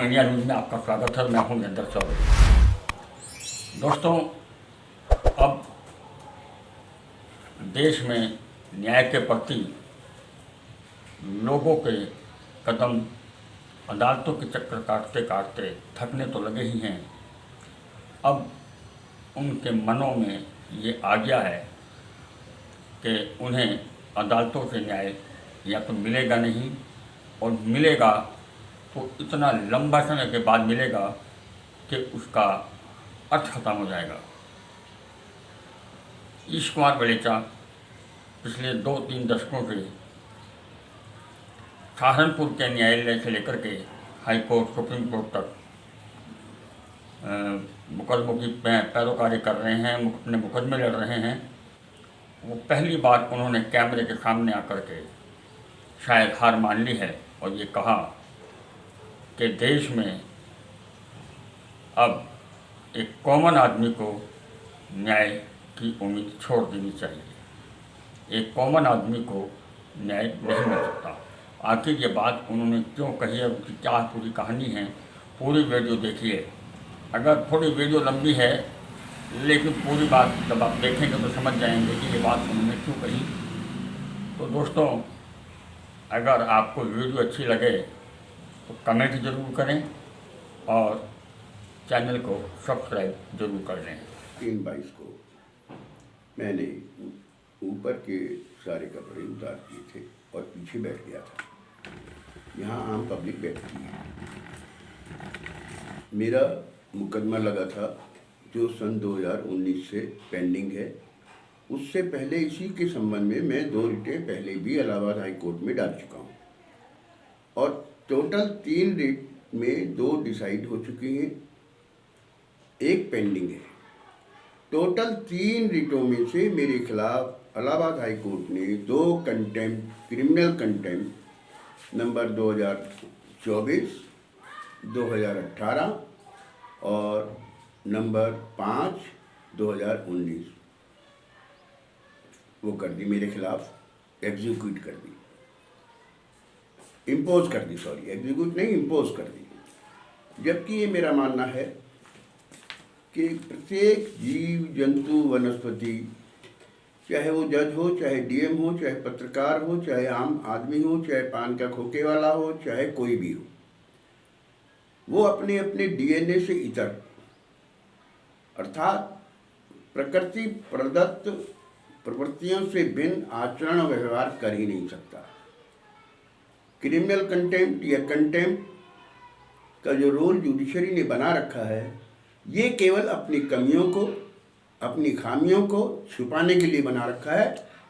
India news में आपका स्वागत है। मैं हूं वीरेंद्र चौधरी। दोस्तों, अब देश में न्याय के प्रति लोगों के कदम अदालतों के चक्कर काटते काटते थकने तो लगे ही हैं। अब उनके मनों में ये आ गया है कि उन्हें अदालतों से न्याय या तो मिलेगा नहीं, और मिलेगा तो इतना लंबा समय के बाद मिलेगा कि उसका अर्थ खत्म हो जाएगा। ईश कुमार बलेचा पिछले 2-3 दशकों से सहारनपुर के न्यायालय से लेकर के हाई कोर्ट, सुप्रीम कोर्ट तक मुकदमों की पैरोकारी कर रहे हैं, अपने मुकदमे लड़ रहे हैं। वो पहली बार उन्होंने कैमरे के सामने आकर के शायद हार मान ली है और ये कहा कि देश में अब एक कॉमन आदमी को न्याय की उम्मीद छोड़ देनी चाहिए। एक कॉमन आदमी को न्याय नहीं मिल सकता। आखिर ये बात उन्होंने क्यों कही है, उसकी क्या पूरी कहानी है, पूरी वीडियो देखिए। अगर थोड़ी वीडियो लंबी है लेकिन पूरी बात जब आप देखेंगे तो समझ जाएंगे कि ये बात उन्होंने क्यों कही। तो दोस्तों, अगर आपको वीडियो अच्छी लगे तो कमेंट ज़रूर करें और चैनल को सब्सक्राइब जरूर कर लें। 3/22 को मैंने ऊपर के सारे कपड़े उतार दिए थे और पीछे बैठ गया था। यहाँ आम पब्लिक बैठती है। मेरा मुकदमा लगा था जो सन 2019 से पेंडिंग है। उससे पहले इसी के संबंध में मैं 2 रिटें पहले भी इलाहाबाद हाई कोर्ट में डाल चुका हूँ और टोटल 3 रिट में 2 डिसाइड हो चुकी हैं, 1 पेंडिंग है। टोटल 3 रिटों में से मेरे खिलाफ इलाहाबाद हाई कोर्ट ने 2 कंटेम्प्ट, क्रिमिनल कंटेम्प्ट नंबर 2024, 2018 और नंबर 5, 2019 वो कर दी, मेरे खिलाफ एग्जीक्यूट कर दी, इम्पोज कर दी, सॉरी एग्जीक्यूट नहीं, इम्पोज कर दी। जबकि ये मेरा मानना है कि प्रत्येक जीव, जंतु, वनस्पति, चाहे वो जज हो, चाहे डीएम हो, चाहे पत्रकार हो, चाहे आम आदमी हो, चाहे पान का खोके वाला हो, चाहे कोई भी हो, वो अपने अपने डीएनए से इतर अर्थात प्रकृति प्रदत्त प्रवृत्तियों से भिन्न आचरण और व्यवहार कर ही नहीं सकता। क्रिमिनल कंटेम्प्ट या कंटेम्प्ट का जो रोल जुडिशरी ने बना रखा है, ये केवल अपनी कमियों को, अपनी खामियों को छुपाने के लिए बना रखा है,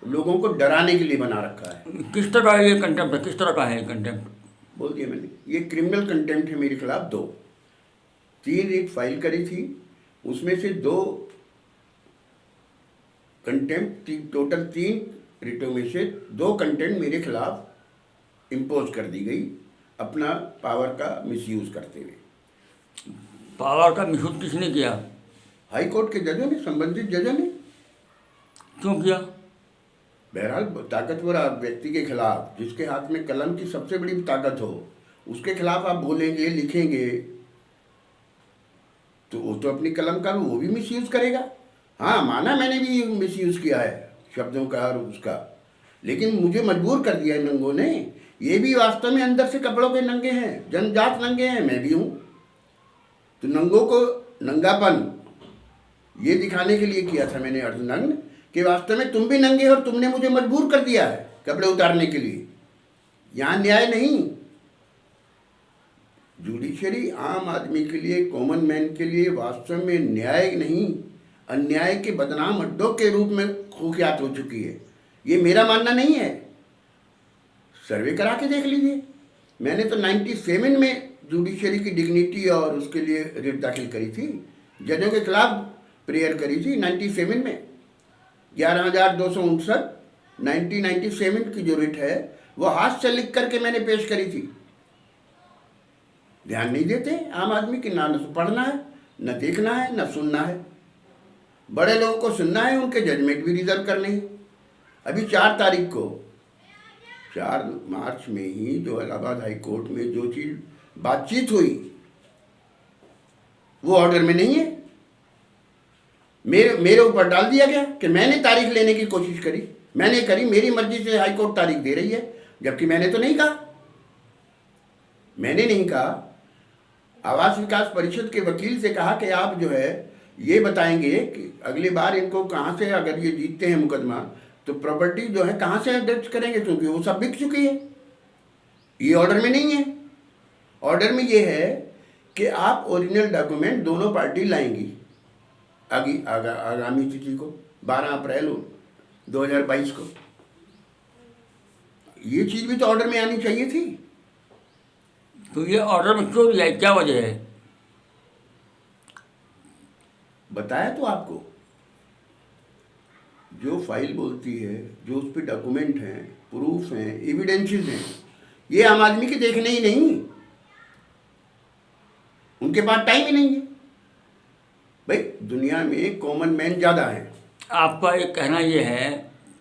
लोगों को डराने के लिए बना रखा है। किस तरह का ये कंटेम्प्ट है? किस तरह का है कंटेम्प्ट? बोल दिया मैंने। ये क्रिमिनल कंटेम्प्ट है मेरे खिलाफ 2। 3 रिट फाइल करी थी, उसमें से 2 कंटेम्प्ट, टोटल 3 रिटों में से 2 कंटेम्प्ट मेरे खिलाफ इम्पोज कर दी गई, अपना पावर का मिसयूज करते हुए। पावर का मिसयूज किसने किया? हाई कोर्ट के जजों ने, संबंधित जजों ने। क्यों किया? बहरहाल ताकतवर व्यक्ति के खिलाफ, जिसके हाथ में कलम की सबसे बड़ी ताकत हो, उसके खिलाफ आप बोलेंगे, लिखेंगे तो वो तो अपनी कलम का वो भी मिसयूज करेगा। हाँ, माना मैंने भी मिसयूज किया है शब्दों का और उसका, लेकिन मुझे मजबूर कर दिया है नंगों ने। ये भी वास्तव में अंदर से कपड़ों के नंगे हैं, जनजात नंगे हैं, मैं भी हूँ। तो नंगों को नंगापन ये दिखाने के लिए किया था मैंने अर्धनग्न, कि वास्तव में तुम भी नंगे हो और तुमने मुझे मजबूर कर दिया है कपड़े उतारने के लिए। यहाँ न्याय नहीं। जुडिशरी आम आदमी के लिए, कॉमन मैन के लिए वास्तव में न्याय नहीं, अन्याय के बदनाम अड्डों के रूप में कुख्यात हो चुकी है। ये मेरा मानना नहीं है, सर्वे करा के देख लीजिए। मैंने तो 97 में जुडिशरी की डिग्निटी और उसके लिए रिट दाखिल करी थी, जजों के खिलाफ प्रेयर करी थी 97 में। 11,259 1997 की जो रिट है वो हाथ से लिख करके मैंने पेश करी थी। ध्यान नहीं देते आम आदमी की, ना पढ़ना है, न देखना है, न सुनना है। बड़े लोगों को सुनना है, उनके जजमेंट भी रिजर्व करने हैं। अभी 4 तारीख को 4 मार्च में ही जो इलाहाबाद हाई कोर्ट में जो चीज़ बातचीत हुई वो ऑर्डर में नहीं है। मेरे ऊपर डाल दिया गया कि मैंने तारीख लेने की कोशिश करी, मैंने करी, मेरी मर्जी से हाई कोर्ट तारीख दे रही है, जबकि मैंने तो नहीं कहा। मैंने नहीं कहा। आवास विकास परिषद के वकील से कहा कि आप जो है ये बताएंगे कि अगली बार इनको कहाँ से, अगर ये जीतते हैं मुकदमा, तो प्रॉपर्टी जो है कहाँ से दर्ज करेंगे, क्योंकि वो सब बिक चुकी है। ये ऑर्डर में नहीं है। ऑर्डर में ये है कि आप ओरिजिनल डॉक्यूमेंट दोनों पार्टी लाएंगी आगामी तिथि को 12 अप्रैल 2022 को। ये चीज़ भी तो ऑर्डर में आनी चाहिए थी। तो ये ऑर्डर में क्यों दिया है, क्या वजह है? बताया तो आपको, जो फाइल बोलती है, जो उस पर डॉक्यूमेंट हैं, प्रूफ हैं, एविडेंसेस हैं, ये आम आदमी के देखने ही नहीं, उनके पास टाइम ही नहीं है। भाई दुनिया में कॉमन मैन ज़्यादा है। आपका ये कहना ये है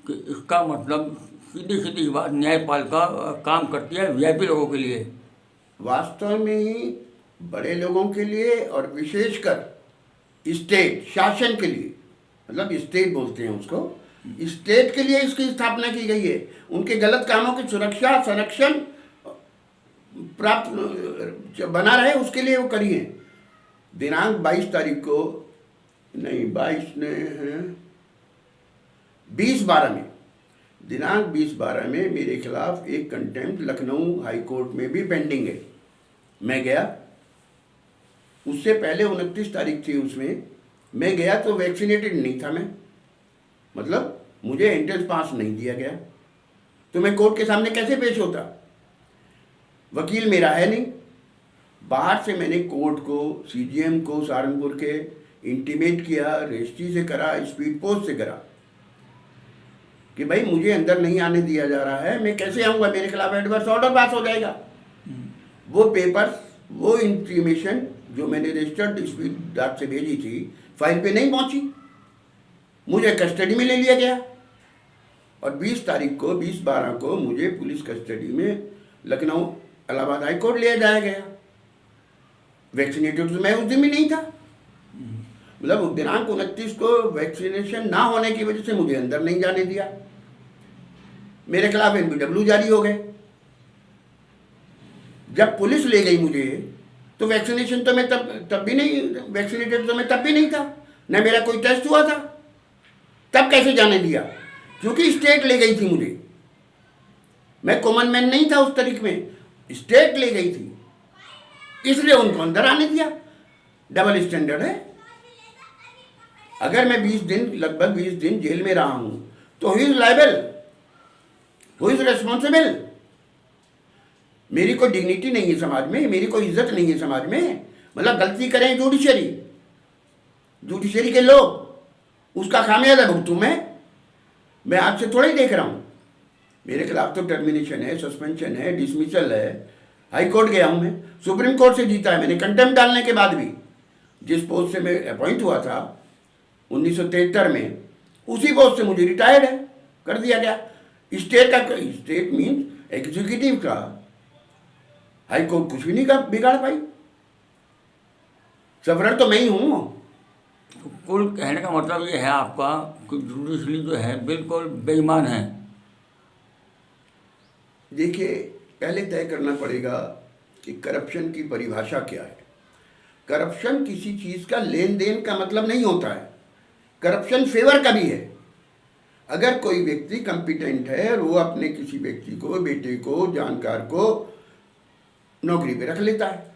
कि इसका मतलब सीधी सीधी बात न्यायपालिका काम करती है वीआईपी लोगों के लिए। वास्तव में ही बड़े लोगों के लिए और विशेषकर स्टेट शासन के लिए, मतलब स्टेट बोलते हैं उसको, स्टेट के लिए इसकी स्थापना की गई है। उनके गलत कामों की सुरक्षा संरक्षण प्राप्त बना रहे, उसके लिए वो करी है। दिनांक 22 तारीख को, नहीं 22 ने है 20/12 में, दिनांक 20/12 में मेरे खिलाफ एक कंटेम्प्ट लखनऊ हाई कोर्ट में भी पेंडिंग है। मैं गया, उससे पहले 29 तारीख थी, उसमें मैं गया तो वैक्सीनेटेड नहीं था मैं, मतलब मुझे एंट्रेंस पास नहीं दिया गया, तो मैं कोर्ट के सामने कैसे पेश होता? वकील मेरा है नहीं। बाहर से मैंने कोर्ट को, सीजीएम को सहारनपुर के इंटीमेट किया, रजिस्ट्री से करा, स्पीड पोस्ट से करा कि भाई मुझे अंदर नहीं आने दिया जा रहा है, मैं कैसे आऊँगा, मेरे खिलाफ एडवर्स ऑर्डर पास हो जाएगा। वो पेपर्स, वो इंटीमेशन जो मैंने रजिस्टर्ड स्पीड डाक से भेजी थी, फाइल पे नहीं पहुंची, मुझे कस्टडी में ले लिया गया। और 20 तारीख को, 20/12 को मुझे पुलिस कस्टडी में लखनऊ इलाहाबाद हाई कोर्ट ले जाया गया। वैक्सीनेटेड तो मैं उस दिन भी नहीं था, मतलब दिनांक 29 को वैक्सीनेशन ना होने की वजह से मुझे अंदर नहीं जाने दिया। मेरे खिलाफ एनबीडब्ल्यू जारी हो गए। जब पुलिस ले गई मुझे, तो वैक्सीनेशन तो मैं तब भी नहीं, वैक्सीनेटेड तो मैं तब भी नहीं था, न मेरा कोई टेस्ट हुआ था, तब कैसे जाने दिया? क्योंकि स्टेट ले गई थी मुझे, मैं कॉमन मैन नहीं था उस तारीख में, स्टेट ले गई थी, इसलिए उनको अंदर आने दिया। डबल स्टैंडर्ड है। अगर मैं 20 दिन, लगभग 20 दिन जेल में रहा हूं, तो who is liable, who is responsible? मेरी कोई डिग्निटी नहीं है समाज में, मेरी कोई इज्जत नहीं है समाज में। मतलब गलती करें जुडिशरी के लोग, उसका खामियाजा भुगतूं मैं आज से थोड़ा ही देख रहा हूं। मेरे खिलाफ तो टर्मिनेशन है, सस्पेंशन है, डिसमिसल है, हाई कोर्ट गया हूं मैं, सुप्रीम कोर्ट से जीता है मैंने, कंटेम्प्ट डालने के बाद भी। जिस पोस्ट से मैं अपॉइंट हुआ था 1973 में, उसी पोस्ट से मुझे रिटायर्ड है कर दिया गया। स्टेट मीन्स एग्जीक्यूटिव का हाई कोर्ट कुछ भी नहीं बिगाड़ पाई। सफरर तो मैं ही हूं। तो कुल कहने का मतलब ये है आपका कि जुडिशरी जो है बिल्कुल बेईमान है। देखिए, पहले तय करना पड़ेगा कि करप्शन की परिभाषा क्या है। करप्शन किसी चीज़ का लेन देन का मतलब नहीं होता है, करप्शन फेवर का भी है। अगर कोई व्यक्ति कॉम्पिटेंट है और वो अपने किसी व्यक्ति को, बेटे को, जानकार को नौकरी पे रख लेता है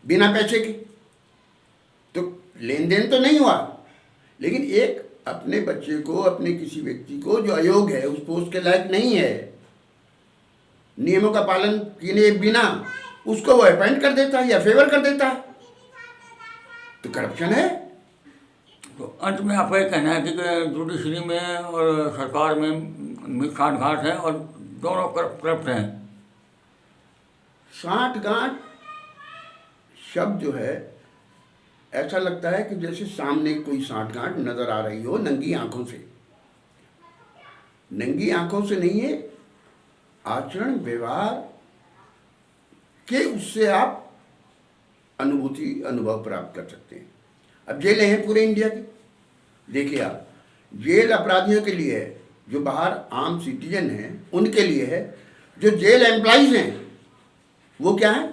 बिना पैसे के, तो लेन देन तो नहीं हुआ। लेकिन एक अपने बच्चे को, अपने किसी व्यक्ति को जो अयोग्य है, उस पोस्ट के लायक नहीं है, नियमों का पालन किए बिना उसको वो अपॉइंट कर देता है या फेवर कर देता है, तो करप्शन है। तो अंत में आपका ये कहना है कि जुडिशरी में और सरकार में साठ-गांठ है और दोनों करप्ट हैं। साठ-गांठ शब्द जो है, ऐसा लगता है कि जैसे सामने कोई साठ-गांठ नजर आ रही हो नंगी आंखों से। नंगी आंखों से नहीं है, आचरण व्यवहार के उससे आप अनुभव प्राप्त कर सकते हैं। अब जेलें हैं पूरे इंडिया की, देखिए आप, जेल अपराधियों के लिए है, जो बाहर आम सिटीजन हैं उनके लिए है। जो जेल एम्प्लॉइज हैं वो क्या है,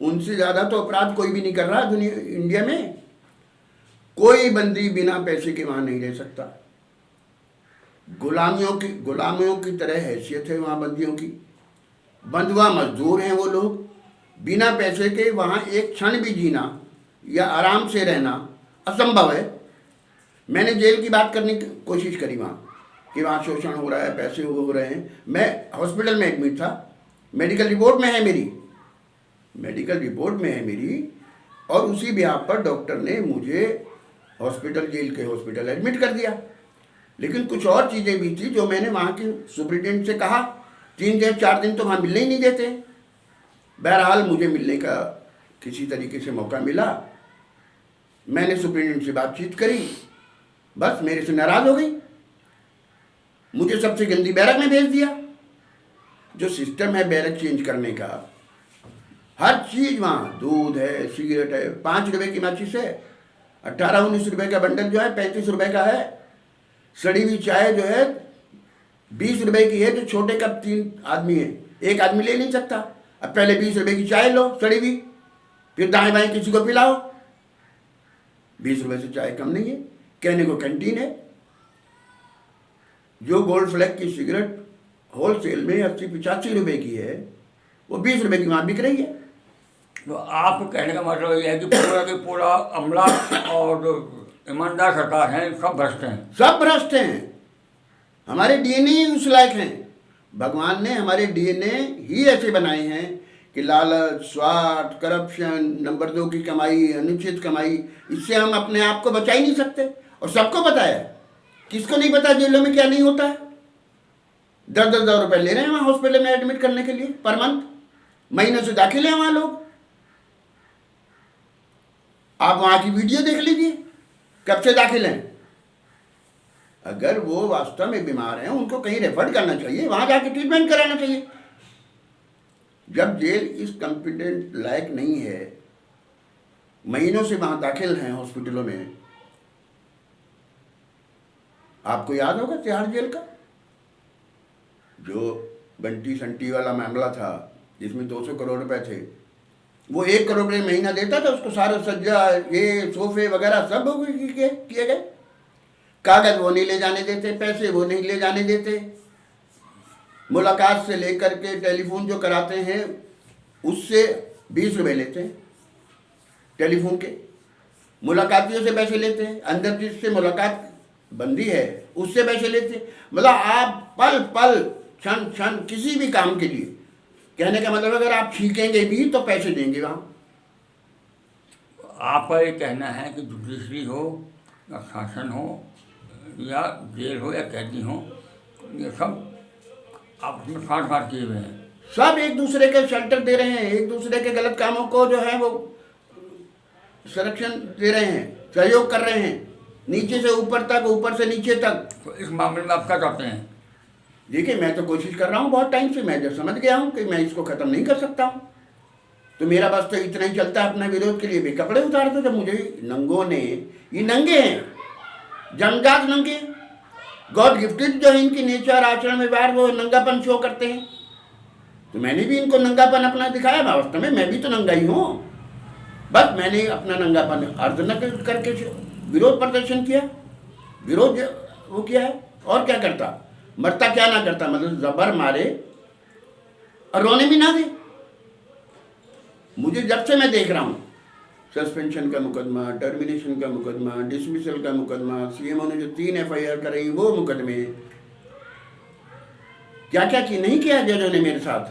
उनसे ज़्यादा तो अपराध कोई भी नहीं कर रहा दुनिया इंडिया में। कोई बंदी बिना पैसे के वहाँ नहीं रह सकता, गुलामियों की तरह हैसियत है वहाँ बंदियों की। बंधुआ मजदूर हैं वो लोग, बिना पैसे के वहाँ एक क्षण भी जीना या आराम से रहना असंभव है। मैंने जेल की बात करने की कोशिश करी वहाँ कि वहाँ शोषण हो रहा है, पैसे हो रहे हैं। मैं हॉस्पिटल में एडमिट था, मेडिकल रिपोर्ट में है मेरी, और उसी ब्याह पर डॉक्टर ने मुझे जेल के हॉस्पिटल एडमिट कर दिया। लेकिन कुछ और चीज़ें भी थी जो मैंने वहाँ के सुप्रिटेंडेंट से कहा। 3 दिन 4 दिन तो वहाँ मिलने ही नहीं देते। बहरहाल मुझे मिलने का किसी तरीके से मौका मिला, मैंने सुप्रिटेंडेंट से बातचीत करी, बस मेरे से नाराज़ हो गई, मुझे सबसे गंदी बैरक में भेज दिया। जो सिस्टम है बैरक चेंज करने का, हर चीज़ वहाँ, दूध है, सिगरेट है, 5 रुपये की माचिस है, 18-19 रुपये का बंडल जो है 35 रुपये का है। सड़ी हुई चाय जो है 20 रुपये की है, जो छोटे कप 3 आदमी है, एक आदमी ले नहीं सकता। अब पहले 20 रुपये की चाय लो सड़ी हुई, फिर दाएं बाएं किसी को पिलाओ। 20 रुपये से चाय कम नहीं है, कहने को कैंटीन है। जो गोल्ड फ्लैग की सिगरेट होलसेल में 80-85 रुपये की है, वो 20 रुपये की वहाँ बिक रही है। तो आपको कहने का मतलब ये है कि पूरा अमला और ईमानदार सरकार है, सब भ्रष्ट हैं। हमारे डीएनए ही उस लायक हैं। भगवान ने हमारे डीएनए ही ऐसे बनाए हैं कि लालच, स्वार्थ, करप्शन, नंबर 2 की कमाई, अनुचित कमाई, इससे हम अपने आप को बचा ही नहीं सकते। और सबको पता है, किसको नहीं पता जेलों में क्या नहीं होता है। 10-10 हज़ार रुपये ले रहे हैं वहाँ हॉस्पिटल में एडमिट करने के लिए पर मंथ, महीनों से दाखिल हैं वहाँ लोग। आप वहाँ की वीडियो देख लीजिए, कब से दाखिल हैं। अगर वो वास्तव में बीमार हैं, उनको कहीं रेफर करना चाहिए, वहाँ जाके ट्रीटमेंट कराना चाहिए। जब जेल इस कॉम्पिटेंट लायक नहीं है, महीनों से वहाँ दाखिल हैं हॉस्पिटलों में। आपको याद होगा तिहाड़ जेल का जो बंटी संटी वाला मामला था, जिसमें 200 करोड़ रुपए थे, वो 1 करोड़ रुपये महीना देता था उसको, सारा सज्जा, ये सोफे वगैरह सब किए गए। कागज वो नहीं ले जाने देते, पैसे वो नहीं ले जाने देते, मुलाकात से लेकर के टेलीफोन जो कराते हैं उससे 20 रुपये लेते हैं, टेलीफोन के मुलाकातियों से पैसे लेते हैं, अंदर जिससे मुलाकात बंदी है उससे पैसे लेते हैं। मतलब आप पल पल, क्षण क्षण किसी भी काम के लिए, कहने का मतलब अगर आप छींकेंगे भी तो पैसे देंगे वहाँ। आपका ये कहना है कि जुडिशरी हो या शासन हो या जेल हो या कैदी हो, ये सब आपस में फाड़ किए हुए हैं। सब एक दूसरे के शेल्टर दे रहे हैं, एक दूसरे के गलत कामों को जो है वो संरक्षण दे रहे हैं, सहयोग कर रहे हैं, नीचे से ऊपर तक, ऊपर से नीचे तक। तो इस मामले में आप क्या चाहते हैं? देखिए, मैं तो कोशिश कर रहा हूँ बहुत टाइम से, मैं जब समझ गया हूँ कि मैं इसको ख़त्म नहीं कर सकता हूँ, तो मेरा बस तो इतना ही चलता है अपना विरोध के लिए भी कपड़े उतार दो। जब मुझे नंगों ने, ये नंगे हैं, जन्मजात नंगे, गॉड गिफ्टेड जो है इनकी नेचर, आचरण, व्यवहार, वो नंगापन शो करते हैं। तो मैंने भी इनको नंगापन अपना दिखाया। वास्तव में मैं भी तो नंगा ही हूँ, बस मैंने अपना नंगापन अर्ध न करके विरोध प्रदर्शन किया, विरोध वो किया है। और क्या करता, मरता क्या ना करता, मतलब जबर मारे और रोने भी ना दे। मुझे जब से मैं देख रहा हूँ, सस्पेंशन का मुकदमा, टर्मिनेशन का मुकदमा, डिसमिसल का मुकदमा, सीएमओ ने जो 3 FIR कराई वो मुकदमे, क्या क्या की नहीं किया जजों ने मेरे साथ,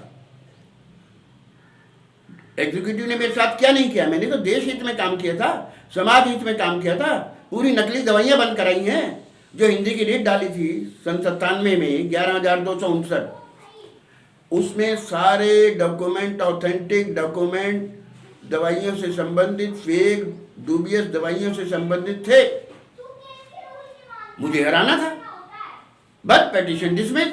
एग्जीक्यूटिव ने मेरे साथ क्या नहीं किया। मैंने तो देश हित में काम किया था, समाज हित में काम किया था। पूरी नकली दवाइयाँ बंद कराई हैं जो हिंदी की रेट डाली थी सन 97 में 11,259, उसमें सारे डॉक्यूमेंट, ऑथेंटिक डॉक्यूमेंट दवाइयों से संबंधित, फेक डूबियस दवाइयों से संबंधित थे। मुझे हराना था, बस पेटिशन डिसमिस।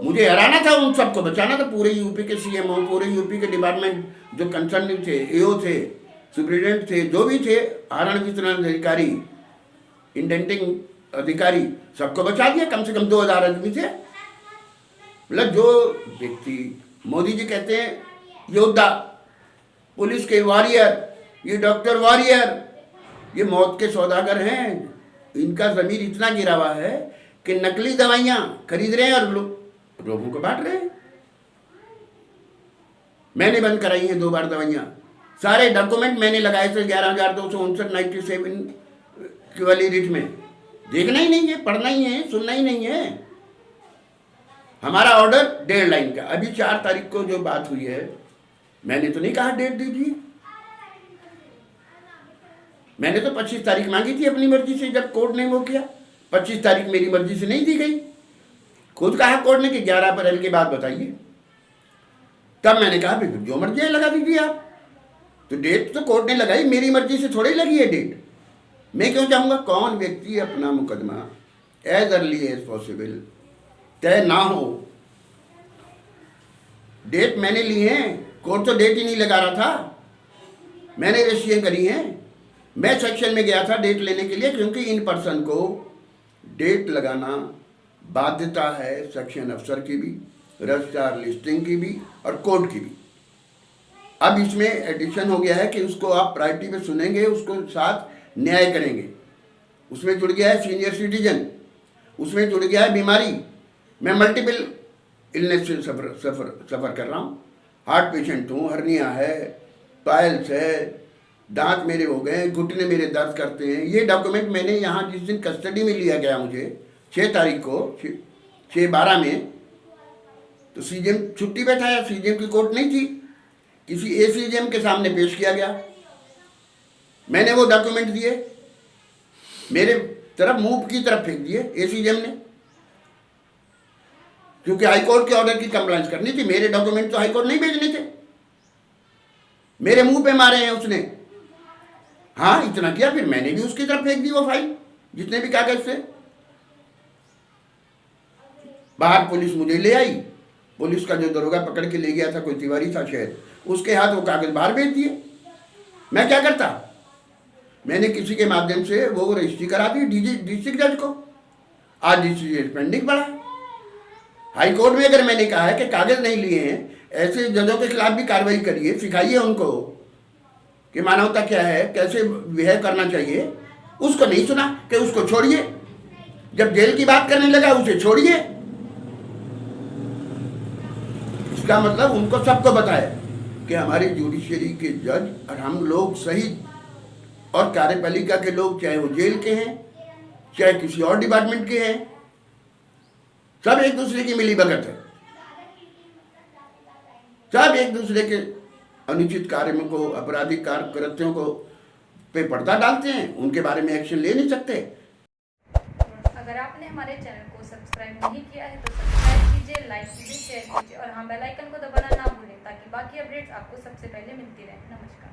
मुझे हराना था, उन सबको बचाना था। पूरे यूपी के सीएमओ, पूरे यूपी के डिपार्टमेंट जो कंसर्न थे, एओ थे, सुप्रिटेंडेंट थे, जो भी थे, आहरण वितरण अधिकारी, इंडेंटिंग अधिकारी, सबको बचा दिया। कम से कम 2000 आदमी थे। मतलब जो व्यक्ति, मोदी जी कहते हैं योद्धा, पुलिस के वॉरियर, ये डॉक्टर वॉरियर, ये मौत के सौदागर हैं। इनका ज़मीर इतना गिरा हुआ है कि नकली दवाइयाँ खरीद रहे हैं और लोगों को बांट रहे हैं। मैंने बंद कराई हैं 2 बार दवाइयाँ, सारे डॉक्यूमेंट मैंने लगाए थे 11,259 की वाली रीट में। देखना ही नहीं है, पढ़ना ही है, सुनना ही नहीं है। हमारा ऑर्डर 1.5 लाइन का। अभी 4 तारीख को जो बात हुई है, मैंने तो नहीं कहा डेट दीजिए। मैंने तो 25 तारीख मांगी थी अपनी मर्जी से, जब कोर्ट ने वो किया। 25 तारीख मेरी मर्जी से नहीं दी गई, खुद कहा कोर्ट ने कि 11 अप्रैल के बाद बताइए। तब मैंने कहा फिर जो मर्जी है लगा दीजिए आप। तो डेट तो कोर्ट ने लगाई, मेरी मर्जी से थोड़ी लगी है डेट। मैं क्यों चाहूँगा कौन व्यक्ति अपना मुकदमा एज अर्ली एज पॉसिबल तय ना हो। डेट मैंने ली है, कोर्ट तो डेट ही नहीं लगा रहा था। मैंने रजिस्ट्रियाँ करी हैं। मैं सेक्शन में गया था डेट लेने के लिए, क्योंकि इन पर्सन को डेट लगाना बाध्यता है सेक्शन अफसर की भी, रजिस्ट्रार लिस्टिंग की भी और कोर्ट की भी। अब इसमें एडिशन हो गया है कि उसको आप प्रायोरिटी पे सुनेंगे, उसको साथ न्याय करेंगे। उसमें जुड़ गया है सीनियर सिटीजन, उसमें जुड़ गया है बीमारी। मैं मल्टीपल इलनेस से सफ़र कर रहा हूँ। हार्ट पेशेंट हूँ, हर्निया है, पाइल्स है, दांत मेरे हो गए, घुटने मेरे दर्द करते हैं। ये डॉक्यूमेंट मैंने यहाँ जिस दिन कस्टडी में लिया गया मुझे 6 तारीख को 6/12 में, तो सीजीएम छुट्टी बैठाया। सीजीएम की कोर्ट नहीं थी, किसी एसीजीएम के सामने पेश किया गया। मैंने वो डॉक्यूमेंट दिए, मेरे तरफ मुंह की तरफ फेंक दिए एसीजीएम ने, क्योंकि हाईकोर्ट के ऑर्डर की कंप्लायंस करनी थी। मेरे डॉक्यूमेंट तो हाईकोर्ट नहीं भेजने थे, मेरे मुंह पे मारे हैं उसने। हाँ, इतना किया, फिर मैंने भी उसकी तरफ फेंक दी वो फाइल, जितने भी कागज थे। बाहर पुलिस मुझे ले आई, पुलिस का जो दरोगा पकड़ के ले गया था, कोई तिवारी था शायद, उसके हाथ वो कागज बाहर भेज दिए। मैं क्या करता? मैंने किसी के माध्यम से वो रजिस्ट्री करा दी डिस्ट्रिक्ट जज को। आज डिस्ट्रिक्ट पेंडिंग पड़ा। हाई कोर्ट में अगर मैंने कहा है कि कागज नहीं लिए हैं, ऐसे जजों के खिलाफ भी कार्रवाई करिए, सिखाइए उनको कि मानवता क्या है, कैसे बिहेव करना चाहिए, उसको नहीं सुना कि उसको छोड़िए। जब जेल की बात करने लगा उसे छोड़िए। इसका मतलब उनको सबको बताया कि हमारी जुडिशरी के जज और हम लोग सहित और कार्यपालिका के लोग, चाहे वो जेल के हैं चाहे किसी और डिपार्टमेंट के हैं, सब एक दूसरे की मिलीभगत है। सब एक दूसरे के अनुचित कार्यों को, आपराधिक कार्य कृत्यों को पे पर्दा डालते हैं, उनके बारे में एक्शन ले नहीं सकते। अगर आपने हमारे चैनल को सब्सक्राइब नहीं किया है तो सब्सक्राइब कीजिए, लाइक कीजिए, शेयर कीजिए और हाँ, बेल आइकन को दबाना ना भूलें ताकि बाकी अपडेट्स आपको सबसे पहले मिलती रहे। नमस्कार।